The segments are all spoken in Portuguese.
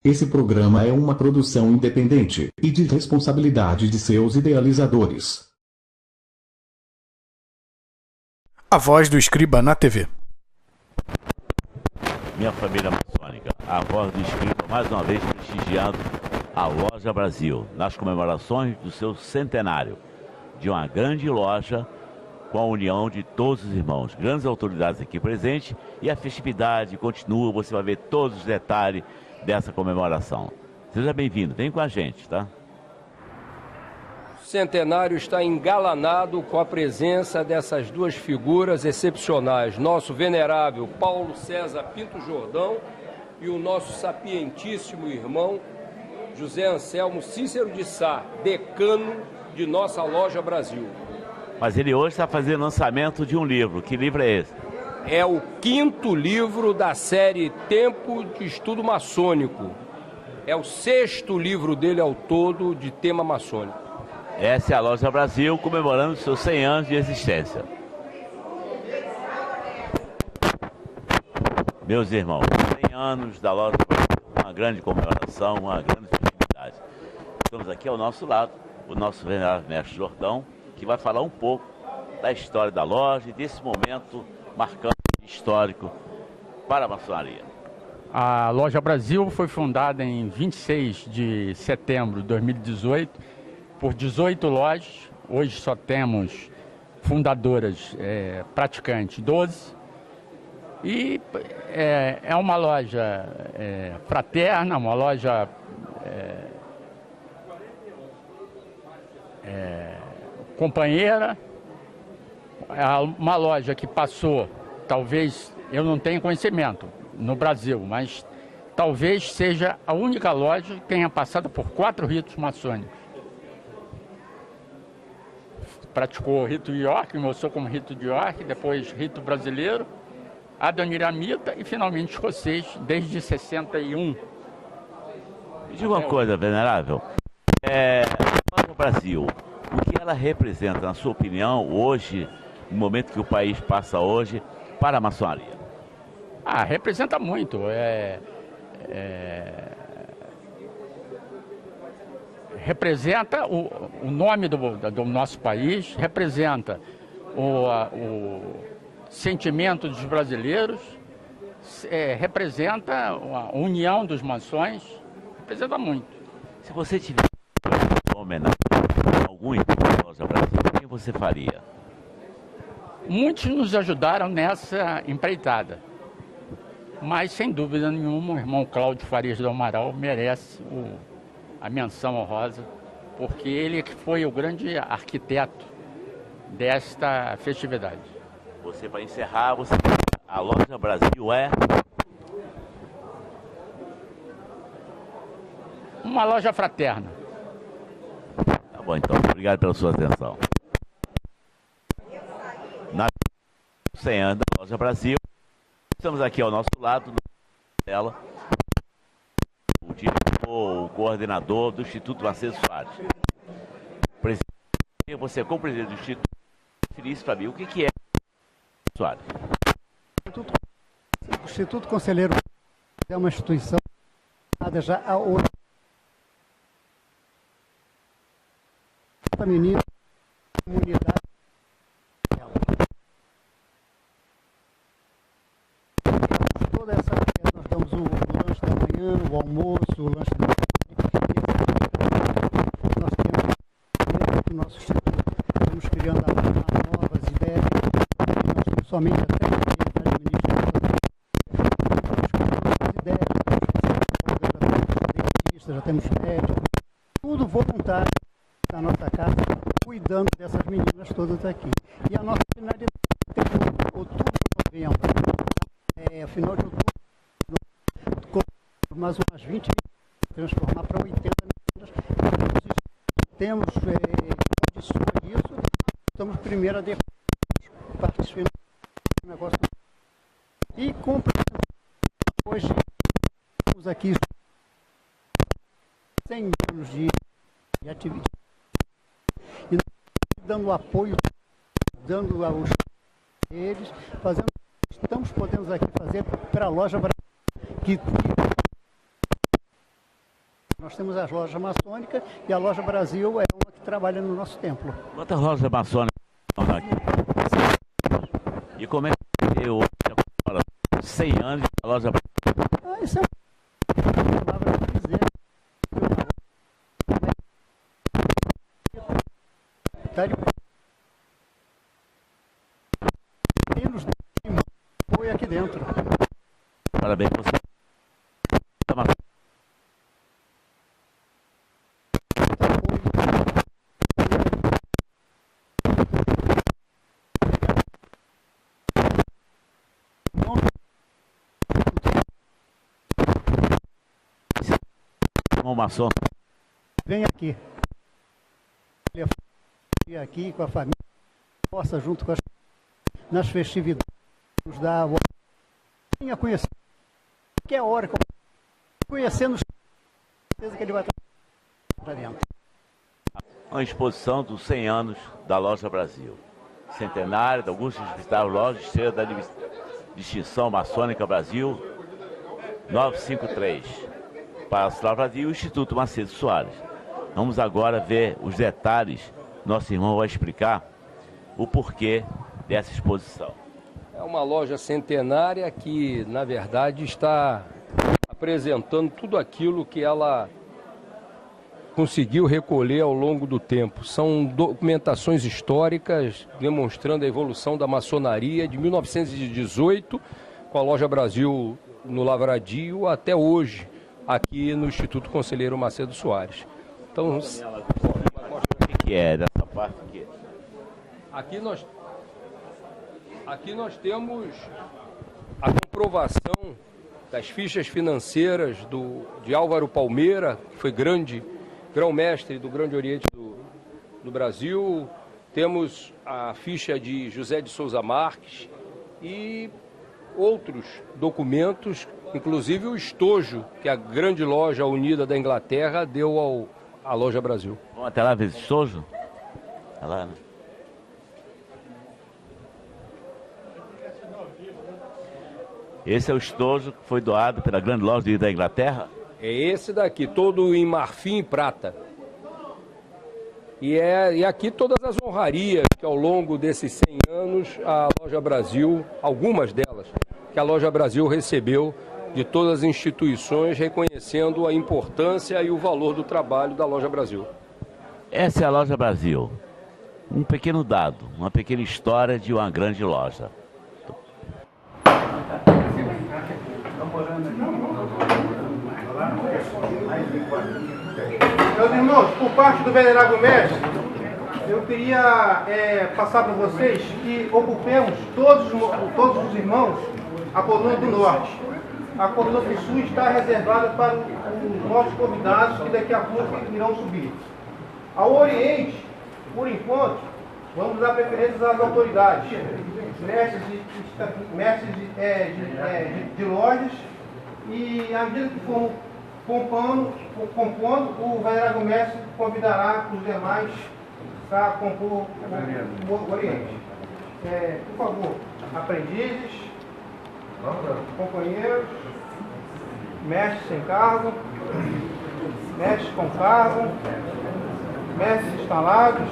Esse programa é uma produção independente e de responsabilidade de seus idealizadores. A voz do escriba na TV. Minha família maçônica, a voz do escriba mais uma vez prestigiando a Loja Brasil nas comemorações do seu centenário, de uma grande loja com a união de todos os irmãos, grandes autoridades aqui presentes, e a festividade continua, você vai ver todos os detalhes dessa comemoração. Seja bem-vindo, vem com a gente, tá? O centenário está engalanado com a presença dessas duas figuras excepcionais, nosso venerável Paulo César Pinto Jordão e o nosso sapientíssimo irmão José Anselmo Cícero de Sá, decano de nossa Loja Brasil. Mas ele hoje está fazendo lançamento de um livro. Que livro é esse? É o 5º livro da série Tempo de Estudo Maçônico. É o 6º livro dele ao todo de tema maçônico. Essa é a Loja Brasil comemorando seus 100 anos de existência. Meus irmãos, 100 anos da Loja Brasil, uma grande comemoração, uma grande festividade. Estamos aqui ao nosso lado, o nosso venerável mestre Jordão, que vai falar um pouco da história da loja e desse momento marcante histórico para a maçonaria. A Loja Brasil foi fundada em 26 de setembro de 2018 por 18 lojas. Hoje só temos fundadoras praticantes 12. E é uma loja fraterna, uma loja companheira, uma loja que passou, talvez, eu não tenho conhecimento no Brasil, mas talvez seja a única loja que tenha passado por 4 ritos maçônicos. Praticou o rito de York, começou como rito de York, depois rito brasileiro, adoniramita e finalmente escocês desde 61. Me diga uma coisa, venerável, a Loja Brasil, o que ela representa, na sua opinião, hoje, no momento que o país passa hoje, para a maçonaria? Representa muito. Representa o nome do nosso país, representa o sentimento dos brasileiros, representa a união dos maçons, representa muito. Se você tiver uma homenagem a algum irmão da Loja Brasil, quem você faria? Muitos nos ajudaram nessa empreitada, mas sem dúvida nenhuma o irmão Cláudio Farias do Amaral merece a menção honrosa, porque ele que foi o grande arquiteto desta festividade. Você, para encerrar, a Loja Brasil é uma loja fraterna. Tá bom, então. Obrigado pela sua atenção. Na 100 anos da Loja Brasil, estamos aqui ao nosso lado dela, o diretor, o coordenador do Instituto Macedo Soares. Você, como presidente do Instituto, referisse para mim o que é Soares. O Instituto Conselheiro é uma instituição já há 8 meninas, comunidade. Toda essa nós damos o lanche da manhã, o almoço, o lanche da nós temos dentro do nosso instituto, estamos criando novas ideias, nós temos somente até já temos médico, tudo voluntário da nossa casa, cuidando dessas meninas todas aqui. E a nossa finalidade é outubro, novembro, final de outubro, mais umas 20 transformar para 80 meninas. Temos condições disso, estamos primeiro a partes finais do negócio. E hoje estamos aqui 100 anos de atividade. E dando apoio, dando aos eles, fazendo estamos podendo aqui fazer para a Loja Brasil, que Nós temos as lojas maçônicas e a Loja Brasil é uma que trabalha no nosso templo. Quantas lojas maçônicas estão aqui? E como é que hoje agora 100 anos da Loja Brasil? Isso é uma palavra para dizer. Tá de... E nos foi aqui dentro. Parabéns para você. Maçom. Vem aqui. Aqui com a família, possa junto com as nas festividades, nos dar a venha conhecer. Que é a hora que conhecendo, certeza que ele vai estar para dentro. Uma exposição dos 100 anos da Loja Brasil. Centenário da Augusto Hospital Loja Estrela da Distinção Maçônica Brasil 953. Palácio Lavradio e o Instituto Macedo Soares. Vamos agora ver os detalhes. Nosso irmão vai explicar o porquê dessa exposição. É uma loja centenária que, na verdade, está apresentando tudo aquilo que ela conseguiu recolher ao longo do tempo. São documentações históricas demonstrando a evolução da maçonaria de 1918, com a Loja Brasil no Lavradio, até hoje, aqui no Instituto Conselheiro Macedo Soares. Então, o que é dessa parte aqui? Aqui nós temos a comprovação das fichas financeiras de Álvaro Palmeira, que foi grão-mestre do Grande Oriente do Brasil. Temos a ficha de José de Souza Marques e outros documentos, inclusive o estojo que a grande loja unida da Inglaterra deu à Loja Brasil. Vamos até lá ver esse estojo? Tá lá, né? Esse é o estojo que foi doado pela grande loja da Inglaterra? É esse daqui, todo em marfim e prata. E aqui todas as honrarias que ao longo desses 100 anos a Loja Brasil, algumas delas, que a Loja Brasil recebeu de todas as instituições, reconhecendo a importância e o valor do trabalho da Loja Brasil. Essa é a Loja Brasil. Um pequeno dado, uma pequena história de uma grande loja. Meus irmãos, por parte do Venerável Mestre, eu queria passar para vocês que ocupemos todos os irmãos a coluna do norte. A coluna do sul está reservada para os nossos convidados que daqui a pouco irão subir. Ao oriente, por enquanto, vamos dar preferência às autoridades, mestres de lojas, e à medida que for compondo, o Venerável Mestre convidará os demais para compor o Oriente. Por favor, aprendizes, companheiros, mestres sem cargo, mestres com cargo, mestres instalados.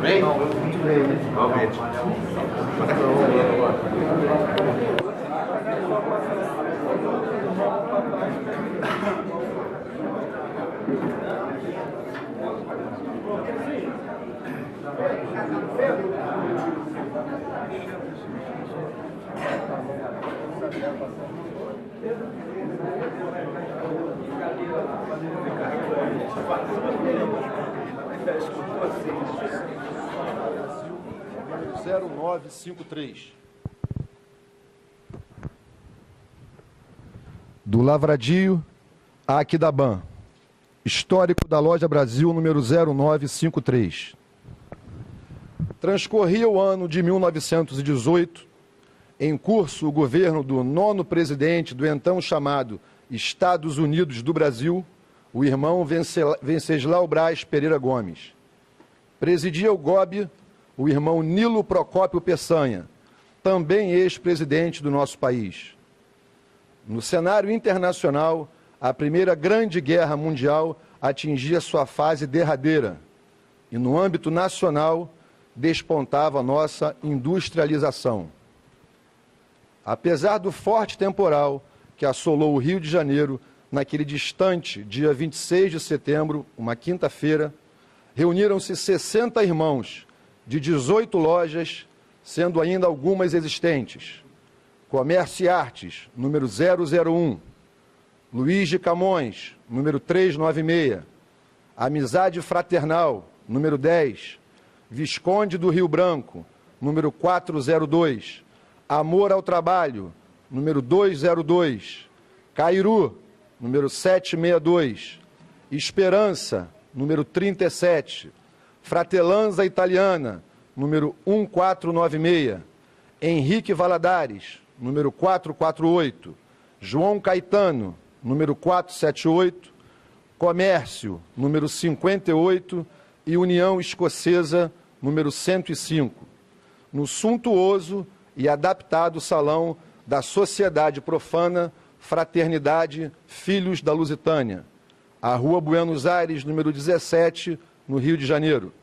Bem? Muito bem. Realmente. Número 0953. Do Lavradio a Aquidaban. Histórico da Loja Brasil, número 0953. Transcorria o ano de 1918, em curso o governo do 9º presidente do então chamado Estados Unidos do Brasil, o irmão Venceslau Braz Pereira Gomes. Presidia o GOB o irmão Nilo Procópio Peçanha, também ex-presidente do nosso país. No cenário internacional, a Primeira Grande Guerra Mundial atingia sua fase derradeira e, no âmbito nacional, despontava a nossa industrialização. Apesar do forte temporal que assolou o Rio de Janeiro naquele distante dia 26 de setembro, uma quinta-feira, reuniram-se 60 irmãos de 18 lojas, sendo ainda algumas existentes. Comércio e Artes, número 001, Luiz de Camões, número 396, Amizade Fraternal, número 10, Visconde do Rio Branco, número 402, Amor ao Trabalho, número 202, Cairu, número 762, Esperança, número 37, Fratelanza Italiana, número 1496, Henrique Valadares, número 448, João Caetano, número 478, Comércio, número 58 e União Escocesa, número 105, no suntuoso e adaptado salão da Sociedade Profana Fraternidade Filhos da Lusitânia, a Rua Buenos Aires, número 17, no Rio de Janeiro,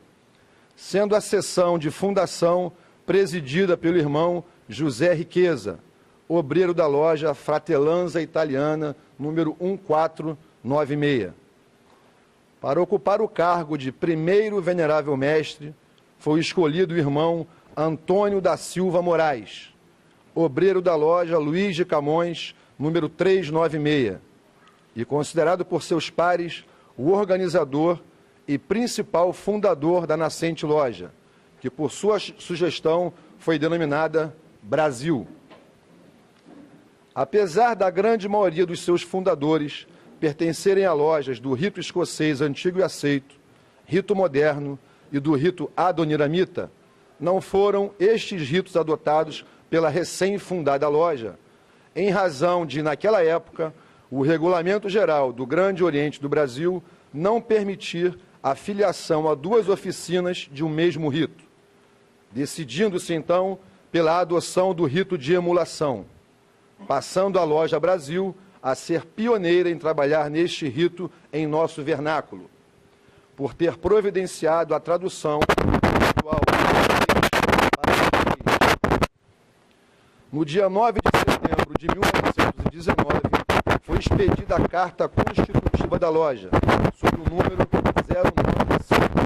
sendo a sessão de fundação presidida pelo irmão José Riqueza, obreiro da loja Fratelanza Italiana, número 1496. Para ocupar o cargo de primeiro venerável mestre, foi escolhido o irmão Antônio da Silva Moraes, obreiro da loja Luiz de Camões, número 396, e considerado por seus pares o organizador e principal fundador da nascente loja, que por sua sugestão foi denominada Brasil. Apesar da grande maioria dos seus fundadores pertencerem a lojas do rito escocês antigo e aceito, rito moderno e do rito adoniramita, não foram estes ritos adotados pela recém-fundada loja, em razão de, naquela época, o Regulamento Geral do Grande Oriente do Brasil não permitir a filiação a duas oficinas de um mesmo rito, decidindo-se, então, pela adoção do rito de emulação, passando a loja Brasil a ser pioneira em trabalhar neste rito em nosso vernáculo, por ter providenciado a tradução atual. No dia 9 de setembro de 1919, foi expedida a Carta Constitutiva da loja, sob o número 0953,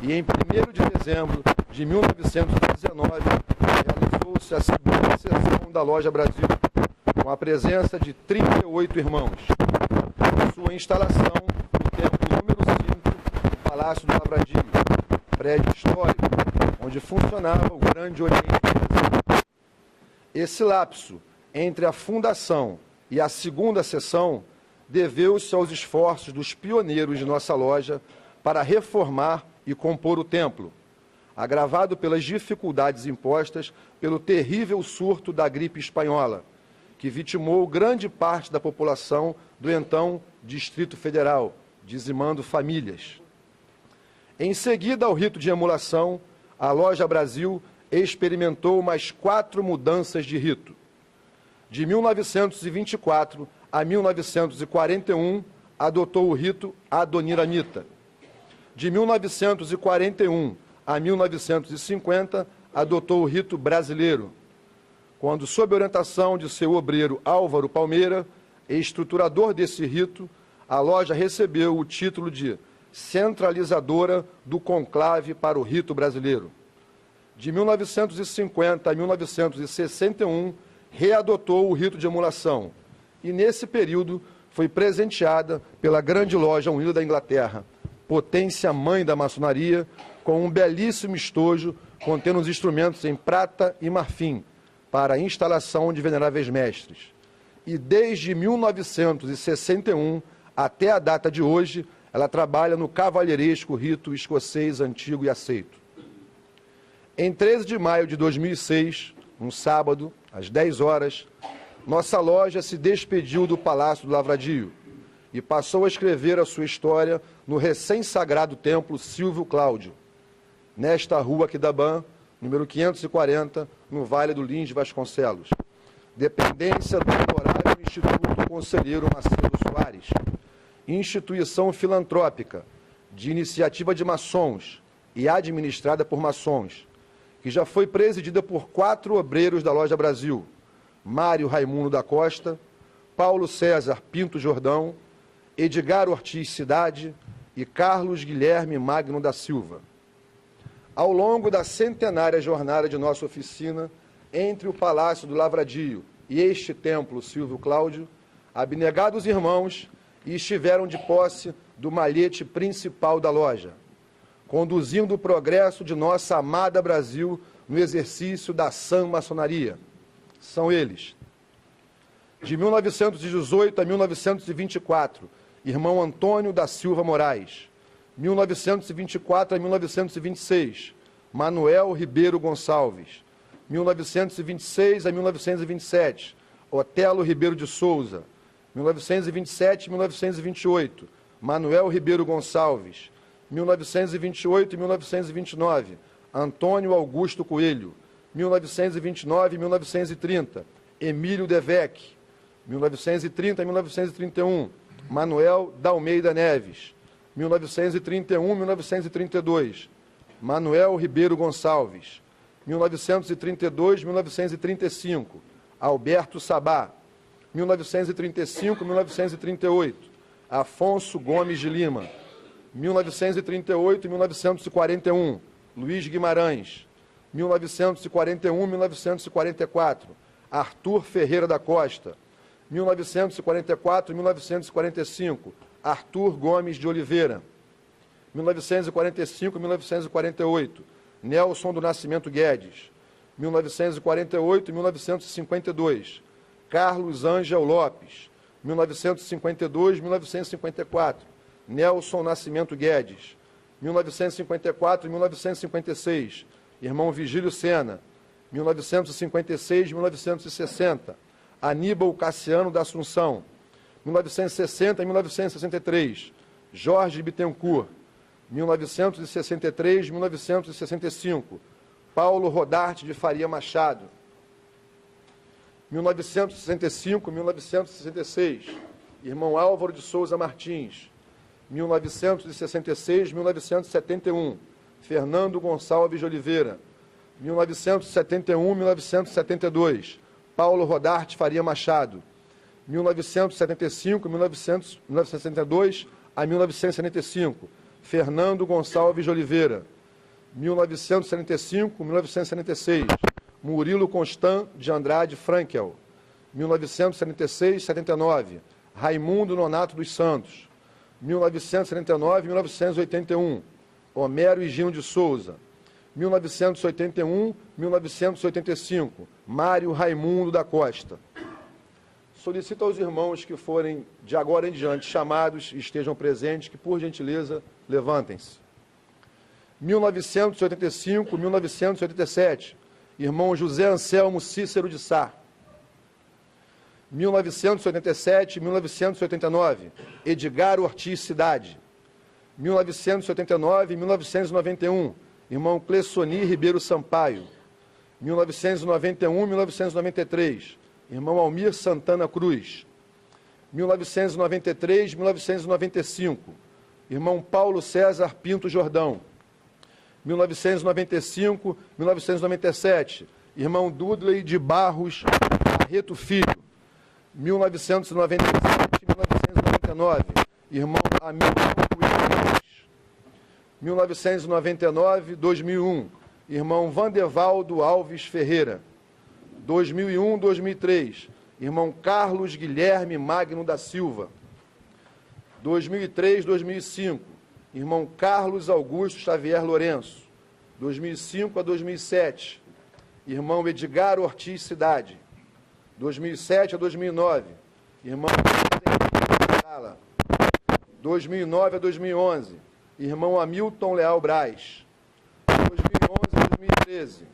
e em 1º de dezembro de 1919, realizou-se a segunda sessão da loja Brasil, com a presença de 38 irmãos. Sua instalação no templo número 5 do Palácio do Lavradio, prédio histórico, onde funcionava o Grande Oriente do Brasil. Esse lapso entre a fundação e a segunda sessão deveu-se aos esforços dos pioneiros de nossa loja para reformar e compor o templo, agravado pelas dificuldades impostas pelo terrível surto da gripe espanhola, que vitimou grande parte da população do então Distrito Federal, dizimando famílias. Em seguida ao rito de emulação, a loja Brasil experimentou mais 4 mudanças de rito. De 1924 a 1941, adotou o rito adoniramita. De 1941 a 1950, adotou o rito brasileiro, quando, sob orientação de seu obreiro Álvaro Palmeira, estruturador desse rito, a loja recebeu o título de centralizadora do conclave para o rito brasileiro. De 1950 a 1961, readotou o rito de emulação e, nesse período, foi presenteada pela Grande Loja Unida da Inglaterra, potência mãe da maçonaria, com um belíssimo estojo contendo os instrumentos em prata e marfim para a instalação de veneráveis mestres. E desde 1961 até a data de hoje, ela trabalha no cavalheiresco rito escocês antigo e aceito. Em 13 de maio de 2006, um sábado, às 10 horas, nossa loja se despediu do Palácio do Lavradio e passou a escrever a sua história no recém-sagrado templo Silvio Cláudio, nesta rua Aquidabã, número 540, no Vale do Lins de Vasconcelos, dependência do Honorário Instituto Conselheiro Macedo Soares, instituição filantrópica de iniciativa de maçons e administrada por maçons, que já foi presidida por 4 obreiros da Loja Brasil: Mário Raimundo da Costa, Paulo César Pinto Jordão, Edgar Ortiz Cidade e Carlos Guilherme Magno da Silva. Ao longo da centenária jornada de nossa oficina, entre o Palácio do Lavradio e este templo Silvio Cláudio, abnegados irmãos estiveram de posse do malhete principal da loja, conduzindo o progresso de nossa amada Brasil no exercício da sã maçonaria. São eles: de 1918 a 1924, irmão Antônio da Silva Moraes; 1924 a 1926, Manuel Ribeiro Gonçalves; 1926 a 1927, Otelo Ribeiro de Souza; 1927 e 1928, Manuel Ribeiro Gonçalves; 1928 e 1929, Antônio Augusto Coelho; 1929 e 1930, Emílio Devec; 1930 e 1931, Manuel da Almeida Neves; 1931 e 1932, Manuel Ribeiro Gonçalves; 1932 e 1935, Alberto Sabá; 1935 e 1938, Afonso Gomes de Lima; 1938 e 1941, Luiz Guimarães; 1941 e 1944, Arthur Ferreira da Costa; 1944 e 1945, Arthur Gomes de Oliveira; 1945 e 1948, Nelson do Nascimento Guedes; 1948 e 1952, Carlos Ângel Lopes; 1952 e 1954, Nelson Nascimento Guedes; 1954 e 1956, irmão Vigílio Sena; 1956 e 1960, Aníbal Cassiano da Assunção; 1960 e 1963, Jorge Bittencourt; 1963 e 1965, Paulo Rodarte de Faria Machado; 1965 e 1966, irmão Álvaro de Souza Martins; 1966 e 1971, Fernando Gonçalves de Oliveira; 1971 e 1972, Paulo Rodarte Faria Machado; 1975 e 1962 a 1975, Fernando Gonçalves de Oliveira; 1975 e 1976, Murilo Constant de Andrade Frankel; 1976 e 79, Raimundo Nonato dos Santos; 1979 e 1981, Homero Higino de Souza; 1981 e 1985, Mário Raimundo da Costa. Solicito aos irmãos que forem, de agora em diante, chamados e estejam presentes, que, por gentileza, levantem-se. 1985 e 1987, irmão José Anselmo Cícero de Sá. 1987 e 1989, Edgar Ortiz Cidade. 1989 e 1991, irmão Clessoni Ribeiro Sampaio. 1991 e 1993, irmão Almir Santana Cruz. 1993 e 1995, irmão Paulo César Pinto Jordão. 1995 e 1997, irmão Dudley de Barros Barreto Filho. 1997 e 1999, irmão Hamilton Coelho. 1999 e 2001, irmão Vandevaldo Alves Ferreira. 2001 e 2003, irmão Carlos Guilherme Magno da Silva. 2003 e 2005, irmão Carlos Augusto Xavier Lourenço. 2005 a 2007, irmão Edgar Ortiz Cidade. 2007 a 2009, irmão Sala. 2009 a 2011, irmão Hamilton Leal Braz. 2011 a 2013,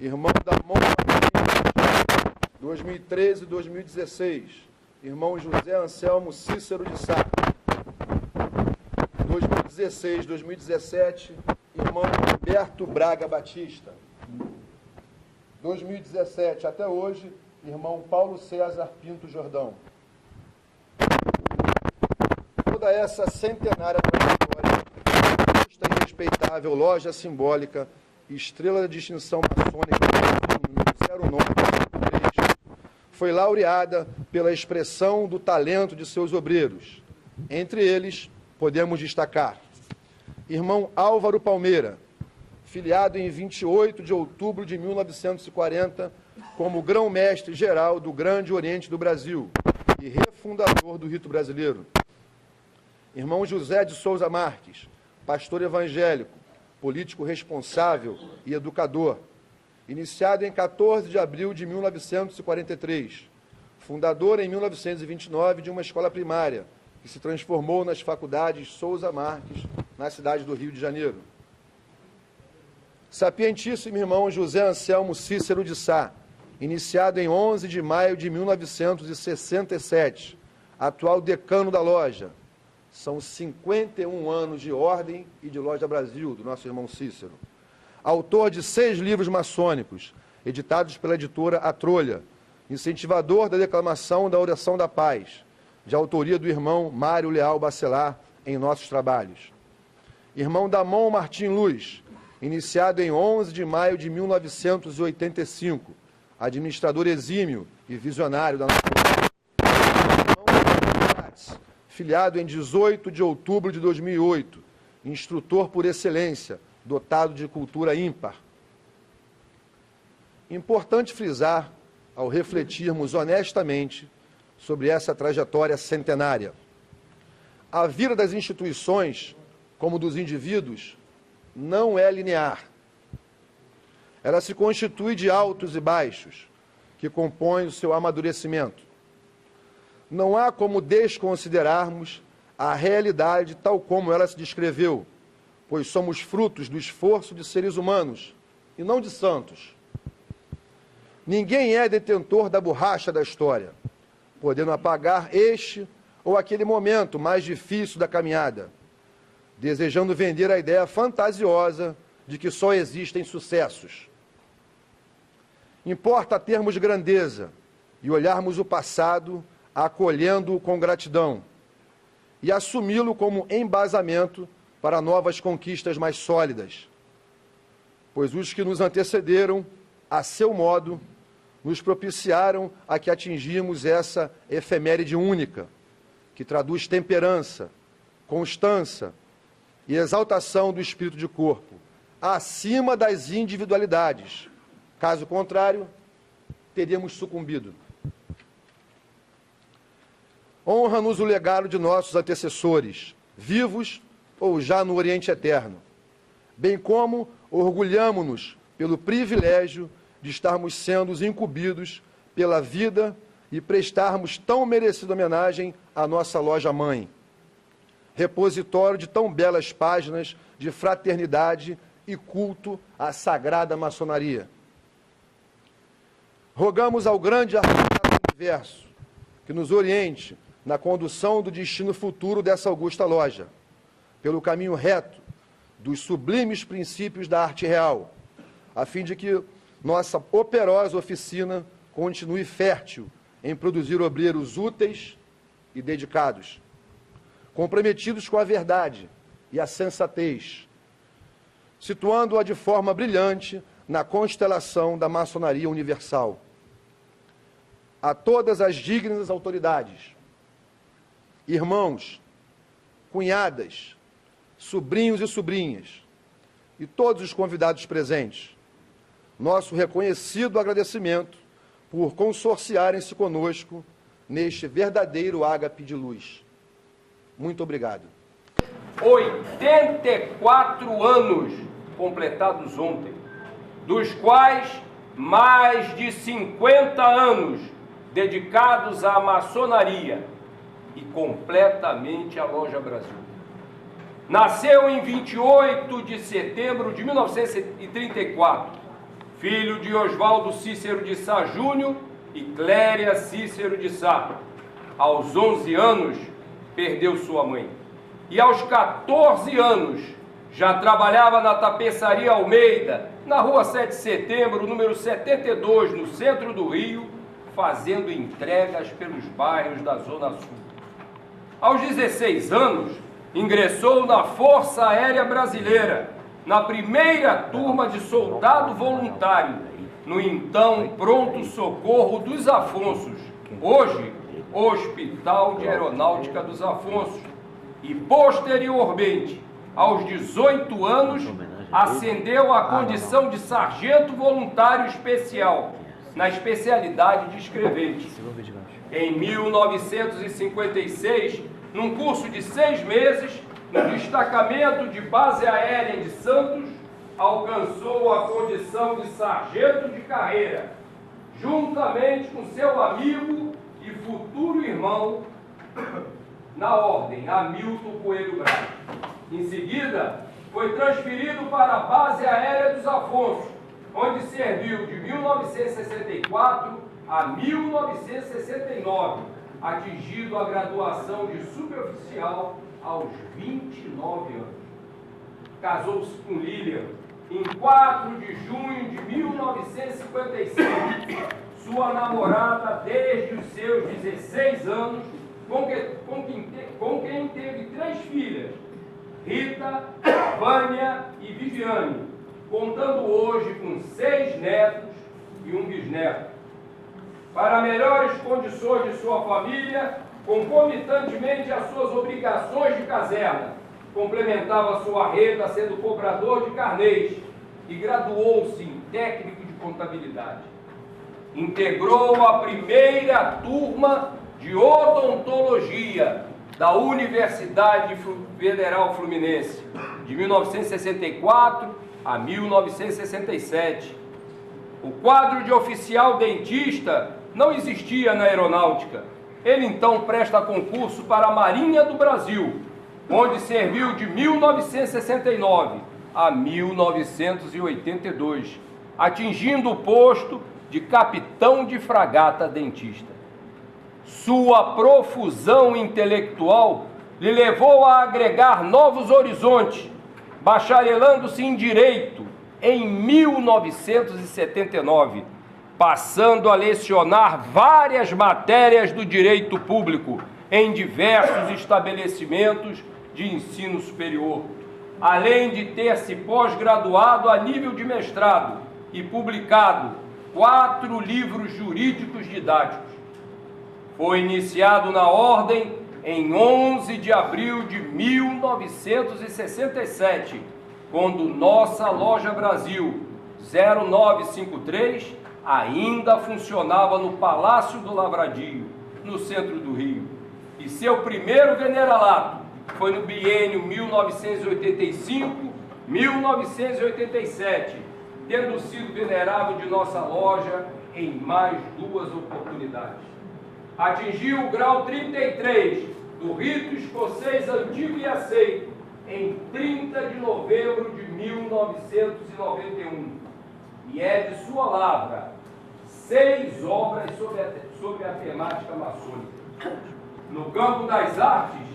irmão Damon Martins. 2013 e 2016, irmão José Anselmo Cícero de Sá. 2016 e 2017, irmão Humberto Braga Batista. 2017 até hoje, irmão Paulo César Pinto Jordão. Toda essa centenária trajetória, justa e respeitável loja simbólica, estrela de distinção maçônica número 0953, foi laureada pela expressão do talento de seus obreiros. Entre eles, podemos destacar irmão Álvaro Palmeira, filiado em 28 de outubro de 1940 como grão-mestre geral do Grande Oriente do Brasil e refundador do rito brasileiro. Irmão José de Souza Marques, pastor evangélico, político responsável e educador, iniciado em 14 de abril de 1943, fundador em 1929 de uma escola primária, que se transformou nas faculdades Souza Marques, na cidade do Rio de Janeiro. Sapientíssimo irmão José Anselmo Cícero de Sá, iniciado em 11 de maio de 1967, atual decano da loja. São 51 anos de ordem e de Loja Brasil, do nosso irmão Cícero. Autor de 6 livros maçônicos, editados pela editora A Trolha, incentivador da declamação da Oração da Paz, de autoria do irmão Mário Leal Bacelar, em nossos trabalhos. Irmão Damon Martim Luz, iniciado em 11 de maio de 1985, administrador exímio e visionário da nossa comunidade. Filiado em 18 de outubro de 2008, instrutor por excelência, dotado de cultura ímpar. Importante frisar, ao refletirmos honestamente sobre essa trajetória centenária, a vida das instituições, como dos indivíduos, não é linear. Ela se constitui de altos e baixos, que compõem o seu amadurecimento. Não há como desconsiderarmos a realidade tal como ela se descreveu, pois somos frutos do esforço de seres humanos, e não de santos. Ninguém é detentor da borracha da história, podendo apagar este ou aquele momento mais difícil da caminhada, desejando vender a ideia fantasiosa de que só existem sucessos. Importa termos grandeza e olharmos o passado acolhendo-o com gratidão e assumi-lo como embasamento para novas conquistas mais sólidas, pois os que nos antecederam, a seu modo, nos propiciaram a que atingimos essa efeméride única, que traduz temperança, constância e exaltação do espírito de corpo, acima das individualidades. Caso contrário, teríamos sucumbido. Honra-nos o legado de nossos antecessores, vivos ou já no Oriente Eterno, bem como orgulhamo-nos pelo privilégio de estarmos sendo incumbidos pela vida e prestarmos tão merecida homenagem à nossa loja-mãe, repositório de tão belas páginas de fraternidade e culto à sagrada maçonaria. Rogamos ao grande arquiteto do universo que nos oriente na condução do destino futuro dessa augusta loja, pelo caminho reto dos sublimes princípios da arte real, a fim de que nossa operosa oficina continue fértil em produzir obreiros úteis e dedicados, comprometidos com a verdade e a sensatez, situando-a de forma brilhante na constelação da maçonaria universal. A todas as dignas autoridades, irmãos, cunhadas, sobrinhos e sobrinhas, e todos os convidados presentes, nosso reconhecido agradecimento por consorciarem-se conosco neste verdadeiro ágape de luz. Muito obrigado. 84 anos completados ontem, dos quais mais de 50 anos dedicados à maçonaria e completamente à Loja Brasil. Nasceu em 28 de setembro de 1934, filho de Oswaldo Cícero de Sá Júnior e Cléria Cícero de Sá. Aos 11 anos, perdeu sua mãe. E aos 14 anos, já trabalhava na Tapeçaria Almeida, na rua 7 de setembro, número 72, no centro do Rio, fazendo entregas pelos bairros da Zona Sul. Aos 16 anos, ingressou na Força Aérea Brasileira, na primeira turma de soldado voluntário, no então Pronto Socorro dos Afonsos, hoje Hospital de Aeronáutica dos Afonsos, e posteriormente, aos 18 anos, ascendeu à condição de sargento voluntário especial, na especialidade de escrevente. Em 1956, num curso de 6 meses, no destacamento de base aérea de Santos, alcançou a condição de sargento de carreira, juntamente com seu amigo e futuro irmão na ordem, Hamilton Coelho Braz. Em seguida, foi transferido para a base aérea dos Afonsos, onde serviu de 1964 a 1969, atingindo a graduação de suboficial aos 29 anos. Casou-se com Lilian em 4 de junho de 1955, sua namorada desde os seus 16 anos, com quem teve 3 filhas, Rita, Vânia e Viviane, contando hoje com 6 netos e um bisneto. Para melhores condições de sua família, concomitantemente às suas obrigações de caserna, complementava sua renda sendo cobrador de carnês e graduou-se em técnico de contabilidade. Integrou a primeira turma de odontologia da Universidade Federal Fluminense, de 1964 a 1967. O quadro de oficial dentista não existia na aeronáutica. Ele então presta concurso para a Marinha do Brasil, onde serviu de 1969 a 1982, atingindo o posto de capitão de fragata dentista. Sua profusão intelectual lhe levou a agregar novos horizontes, bacharelando-se em Direito em 1979, passando a lecionar várias matérias do direito público em diversos estabelecimentos de ensino superior, além de ter se pós-graduado a nível de mestrado e publicado 4 livros jurídicos didáticos. Foi iniciado na Ordem em 11 de abril de 1967, quando Nossa Loja Brasil 0953 ainda funcionava no Palácio do Lavradio, no centro do Rio. E seu primeiro veneralato foi no biênio 1985-1987, tendo sido venerável de nossa loja em mais 2 oportunidades. Atingiu o grau 33 do rito escocês antigo e aceito em 30 de novembro de 1991. E é de sua lavra 6 obras sobre a temática maçônica. No campo das artes,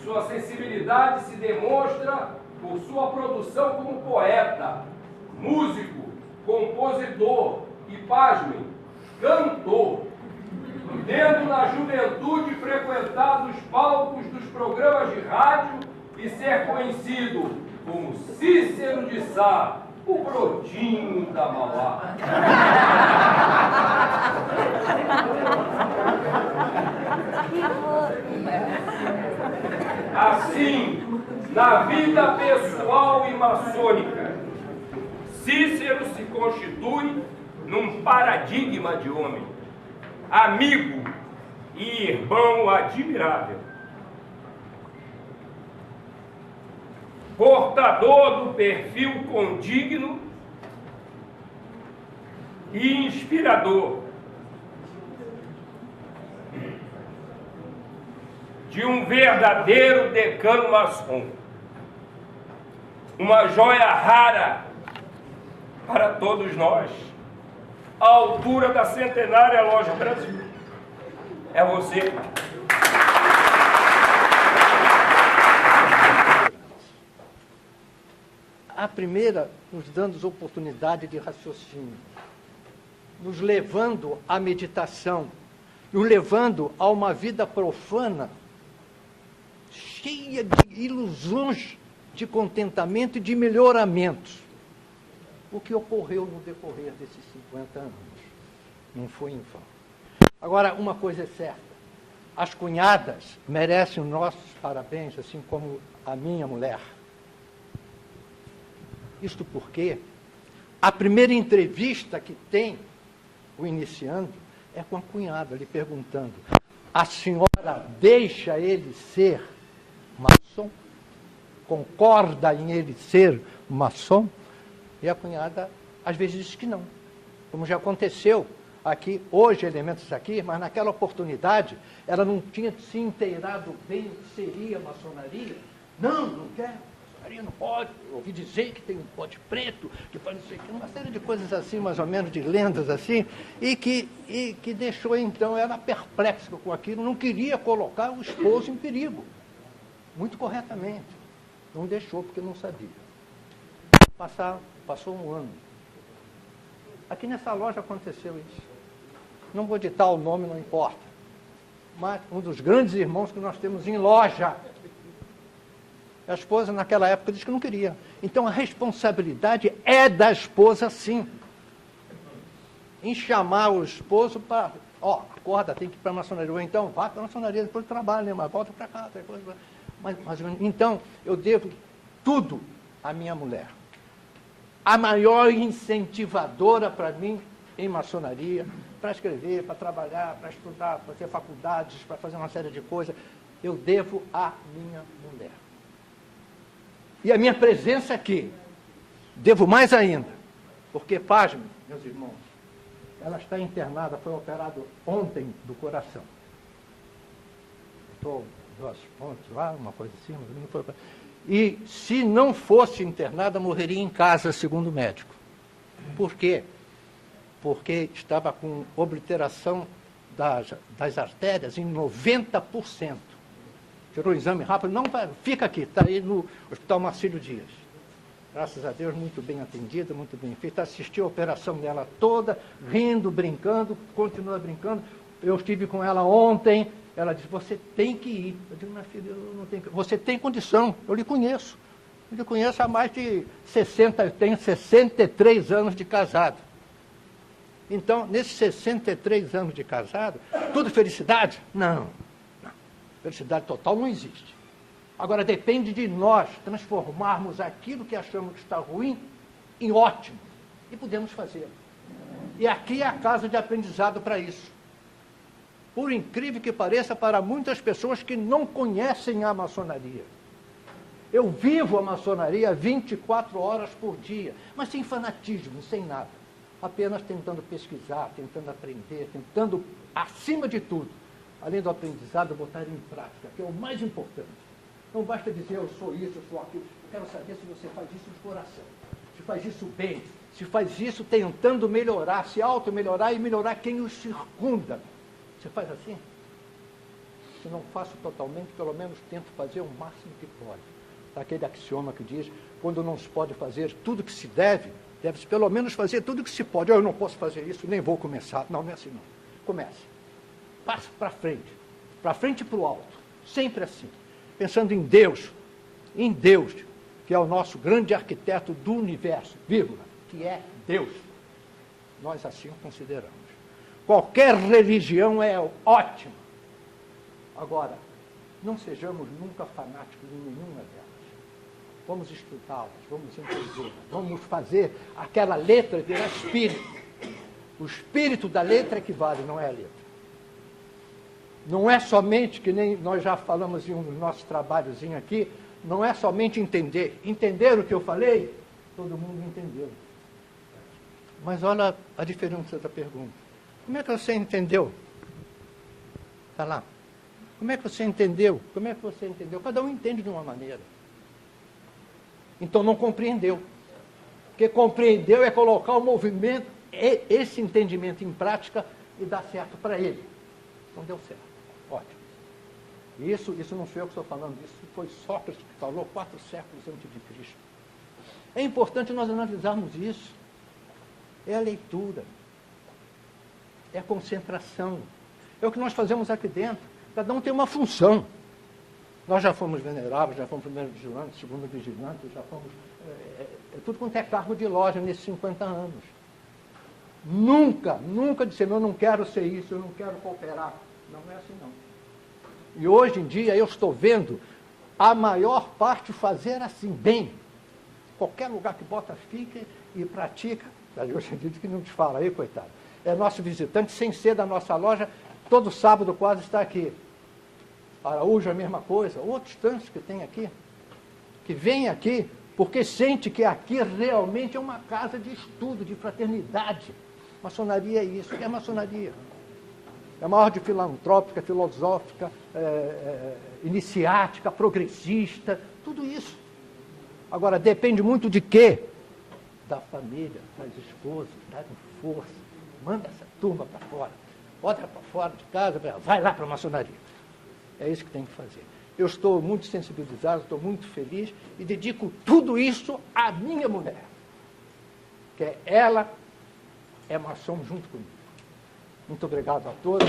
sua sensibilidade se demonstra por sua produção como poeta, músico, compositor e, pasmem, cantor, tendo na juventude frequentado os palcos dos programas de rádio e ser conhecido como Cícero de Sá, o brotinho da Mauá. Assim, na vida pessoal e maçônica, Cícero se constitui num paradigma de homem, amigo e irmão admirável, portador do perfil condigno e inspirador de um verdadeiro decano maçom. uma joia rara para todos nós, à altura da centenária Loja Brasil. É você. A primeira, nos dando oportunidade de raciocínio, nos levando à meditação, nos levando a uma vida profana, cheia de ilusões de contentamento e de melhoramentos. O que ocorreu no decorrer desses 50 anos não foi em vão. Agora, uma coisa é certa, as cunhadas merecem os nossos parabéns, assim como a minha mulher. Isto porque a primeira entrevista que tem o iniciando é com a cunhada, lhe perguntando: a senhora deixa ele ser maçom? Concorda em ele ser maçom? E a cunhada, às vezes, diz que não. Como já aconteceu aqui, hoje, elementos aqui, mas naquela oportunidade, ela não tinha se inteirado bem o que seria a maçonaria. Não quer. Não pode, eu ouvi dizer que tem um pote preto, que pode ser que uma série de coisas assim, mais ou menos, de lendas assim, e que deixou então ela perplexa com aquilo, não queria colocar o esposo em perigo, muito corretamente, não deixou porque não sabia. Passou um ano. Aqui nessa loja aconteceu isso. Não vou ditar o nome, não importa, mas um dos grandes irmãos que nós temos em loja. A esposa, naquela época, disse que não queria. Então, a responsabilidade é da esposa, sim. Em chamar o esposo para... acorda, tem que ir para a maçonaria. Ou então, vá para a maçonaria, depois do trabalho, né? Mas volta para cá. Então, eu devo tudo à minha mulher. A maior incentivadora para mim em maçonaria, para escrever, para trabalhar, para estudar, para fazer faculdades, para fazer uma série de coisas, eu devo à minha mulher. E a minha presença aqui, devo mais ainda, porque, pasmem, meus irmãos, ela está internada, foi operada ontem do coração. Estou 2 pontos lá, uma coisa assim, não foi. E se não fosse internada, morreria em casa, segundo o médico. Por quê? Porque estava com obliteração das artérias em 90%. Tirou o exame rápido, não, fica aqui, está aí no Hospital Marcílio Dias. Graças a Deus, muito bem atendida, muito bem feita. Assisti a operação dela toda, rindo, brincando, continua brincando. Eu estive com ela ontem, ela disse, você tem que ir. Eu digo, minha filha, eu não tenho que ir. Você tem condição, eu lhe conheço. Eu lhe conheço há mais de 60, eu tenho 63 anos de casado. Então, nesses 63 anos de casado, tudo felicidade? Não. Felicidade total não existe. Agora, depende de nós transformarmos aquilo que achamos que está ruim em ótimo. E podemos fazê-lo. E aqui é a casa de aprendizado para isso. Por incrível que pareça, para muitas pessoas que não conhecem a maçonaria. Eu vivo a maçonaria 24 horas por dia, mas sem fanatismo, sem nada. Apenas tentando pesquisar, tentando aprender, tentando, acima de tudo, além do aprendizado, botar em prática, que é o mais importante. Não basta dizer, eu sou isso, eu sou aquilo. Eu quero saber se você faz isso de coração, se faz isso bem, se faz isso tentando melhorar, se auto-melhorar e melhorar quem o circunda. Você faz assim? Se não faço totalmente, pelo menos tento fazer o máximo que pode. Aquele axioma que diz, quando não se pode fazer tudo que se deve-se pelo menos fazer tudo que se pode. Eu não posso fazer isso, nem vou começar. Não, não é assim não. Comece. Passe para frente e para o alto, sempre assim, pensando em Deus, que é o nosso grande arquiteto do universo, vírgula, que é Deus. Nós assim o consideramos. Qualquer religião é ótima. Agora, não sejamos nunca fanáticos em nenhuma delas. Vamos estudá-las, vamos entendê-las, vamos fazer aquela letra virar espírito. O espírito da letra é que vale, não é a letra. Não é somente, que nem nós já falamos em um dos nossos trabalhozinhos aqui, não é somente entender. Entender o que eu falei, todo mundo entendeu. Mas olha a diferença da pergunta. Como é que você entendeu? Está lá. Como é que você entendeu? Como é que você entendeu? Cada um entende de uma maneira. Então não compreendeu. Porque compreendeu é colocar o movimento, esse entendimento em prática e dar certo para ele. Não deu certo. Ótimo. Isso não sou eu que estou falando, isso foi Sócrates que falou 4 séculos antes de Cristo. É importante nós analisarmos isso. É a leitura. É a concentração. É o que nós fazemos aqui dentro. Cada um tem uma função. Nós já fomos veneráveis, já fomos primeiro vigilante, segundo vigilante, já fomos... tudo quanto é cargo de loja nesses 50 anos. Nunca disse, eu não quero ser isso, eu não quero cooperar. Não é assim, não. E hoje em dia eu estou vendo a maior parte fazer assim, bem. Qualquer lugar que bota fica e pratica. Hoje em dia que não te fala aí, coitado. É nosso visitante, sem ser da nossa loja, todo sábado quase está aqui. Araújo a mesma coisa, outros tantos que tem aqui, que vem aqui porque sente que aqui realmente é uma casa de estudo, de fraternidade. Maçonaria é isso. O que é maçonaria? É uma ordem filantrópica, filosófica, iniciática, progressista, tudo isso. Agora, depende muito de quê? Da família, das esposas, darem força. Manda essa turma para fora. Bota para fora de casa, vai lá para a maçonaria. É isso que tem que fazer. Eu estou muito sensibilizado, estou muito feliz e dedico tudo isso à minha mulher. Que ela é maçom junto comigo. Muito obrigado a todos.